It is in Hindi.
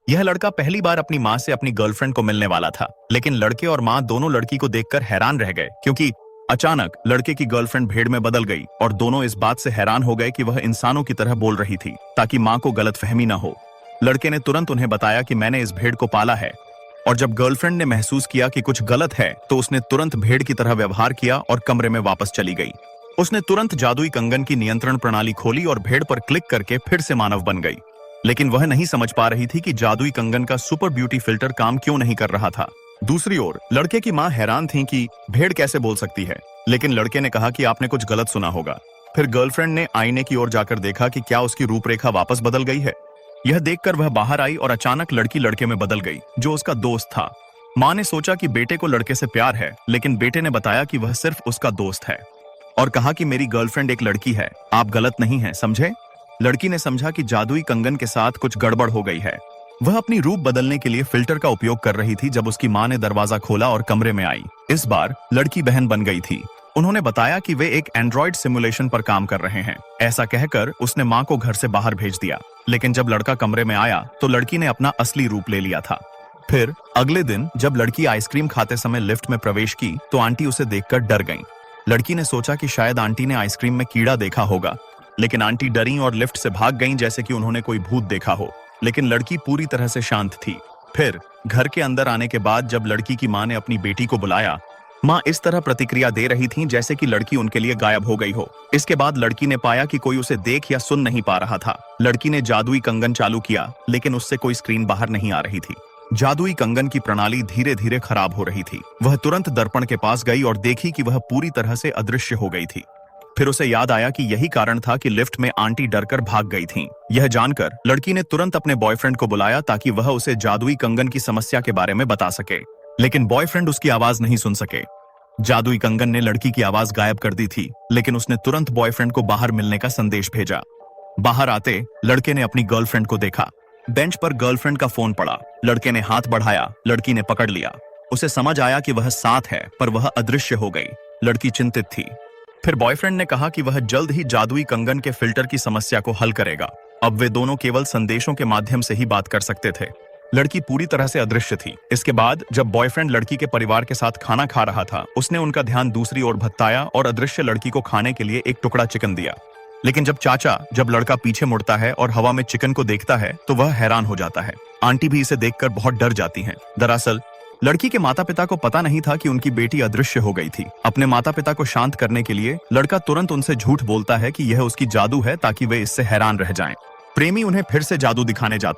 यह लड़का पहली बार अपनी माँ से अपनी गर्लफ्रेंड को मिलने वाला था, लेकिन लड़के और माँ दोनों लड़की को देखकर हैरान रह गए क्योंकि अचानक लड़के की गर्लफ्रेंड भेड़ में बदल गई और दोनों इस बात से हैरान हो गए कि वह इंसानों की तरह बोल रही थी ताकि माँ को गलतफहमी न हो। लड़के ने तुरंत उन्हें बताया कि मैंने इस भेड़ को पाला है, और जब गर्लफ्रेंड ने महसूस किया कि कुछ गलत है तो उसने तुरंत भेड़ की तरह व्यवहार किया और कमरे में वापस चली गई। उसने तुरंत जादुई कंगन की नियंत्रण प्रणाली खोली और भेड़ पर क्लिक करके फिर से मानव बन गई। लेकिन वह नहीं समझ पा रही थी कि जादुई कंगन का सुपर ब्यूटी फिल्टर काम क्यों नहीं कर रहा था। दूसरी ओर लड़के की माँ हैरान थी कि भेड़ कैसे बोल सकती है, लेकिन लड़के ने कहा कि आपने कुछ गलत सुना होगा। फिर गर्लफ्रेंड ने आईने की ओर जाकर देखा कि क्या उसकी रूपरेखा वापस बदल गई है। यह देखकर वह बाहर आई और अचानक लड़की लड़के में बदल गई जो उसका दोस्त था। माँ ने सोचा कि बेटे को लड़के से प्यार है, लेकिन बेटे ने बताया कि वह सिर्फ उसका दोस्त है और कहा कि मेरी गर्लफ्रेंड एक लड़की है, आप गलत नहीं हैं, समझे? लड़की ने समझा कि जादुई कंगन के साथ कुछ गड़बड़ हो गई है। वह अपनी रूप बदलने के लिए फिल्टर का उपयोग कर रही थी जब उसकी माँ ने दरवाजा खोला और कमरे में आई। इस बार लड़की बहन बन गई थी। उन्होंने बताया कि वे एक एंड्रॉइड सिमुलेशन पर काम कर रहे हैं। ऐसा कहकर उसने माँ को घर से बाहर भेज दिया, लेकिन जब लड़का कमरे में आया तो लड़की ने अपना असली रूप ले लिया था। फिर अगले दिन जब लड़की आइसक्रीम खाते समय लिफ्ट में प्रवेश की तो आंटी उसे देखकर डर गईं। लड़की ने सोचा कि शायद आंटी ने आइसक्रीम में कीड़ा देखा होगा, लेकिन आंटी डरी और लिफ्ट से भाग गईं जैसे कि उन्होंने कोई भूत देखा हो। लेकिन लड़की पूरी तरह से शांत थी। फिर घर के अंदर आने के बाद जब लड़की की माँ ने अपनी बेटी को बुलाया, माँ इस तरह प्रतिक्रिया दे रही थी जैसे कि लड़की उनके लिए गायब हो गई हो। इसके बाद लड़की ने पाया कि कोई उसे देख या सुन नहीं पा रहा था। लड़की ने जादुई कंगन चालू किया, लेकिन उससे कोई स्क्रीन बाहर नहीं आ रही थी। जादुई कंगन की प्रणाली धीरे धीरे खराब हो रही थी। वह तुरंत दर्पण के पास गई और देखी कि वह पूरी तरह से अदृश्य हो गई थी। फिर उसे याद आया कि यही कारण था कि लिफ्ट में आंटी डरकर भाग गई थीं। यह जानकर लड़की ने तुरंत अपने बॉयफ्रेंड को बुलाया ताकि वह उसे जादुई कंगन की समस्या के बारे में बता सके, लेकिन बॉयफ्रेंड उसकी आवाज नहीं सुन सके। जादुई कंगन ने लड़की की आवाज गायब कर दी थी, लेकिन उसने तुरंत बॉयफ्रेंड को बाहर मिलने का संदेश भेजा। बाहर आते लड़के ने अपनी गर्लफ्रेंड को देखा। बेंच पर गर्लफ्रेंड का फोन पड़ा। लड़के ने हाथ बढ़ाया, लड़की ने पकड़ लिया। उसे समझ आया कि वह साथ है, पर वह अदृश्य हो गई। लड़की चिंतित थी। फिर बॉयफ्रेंड ने कहा कि वह जल्द ही जादुई कंगन के फिल्टर की समस्या को हल करेगा। अब वे दोनों केवल संदेशों के माध्यम से ही बात कर सकते थे। लड़की पूरी तरह से अदृश्य थी। इसके बाद जब बॉयफ्रेंड लड़की के परिवार के साथ खाना खा रहा था, उसने उनका ध्यान दूसरी ओर भटकाया और अदृश्य लड़की को खाने के लिए एक टुकड़ा चिकन दिया। लेकिन जब लड़का पीछे मुड़ता है और हवा में चिकन को देखता है तो वह हैरान हो जाता है। आंटी भी इसे देखकर बहुत डर जाती हैं। दरअसल लड़की के माता पिता को पता नहीं था कि उनकी बेटी अदृश्य हो गई थी। अपने माता पिता को शांत करने के लिए लड़का तुरंत उनसे झूठ बोलता है कि यह उसकी जादू है ताकि वे इससे हैरान रह जाएं। प्रेमी उन्हें फिर से जादू दिखाने जाता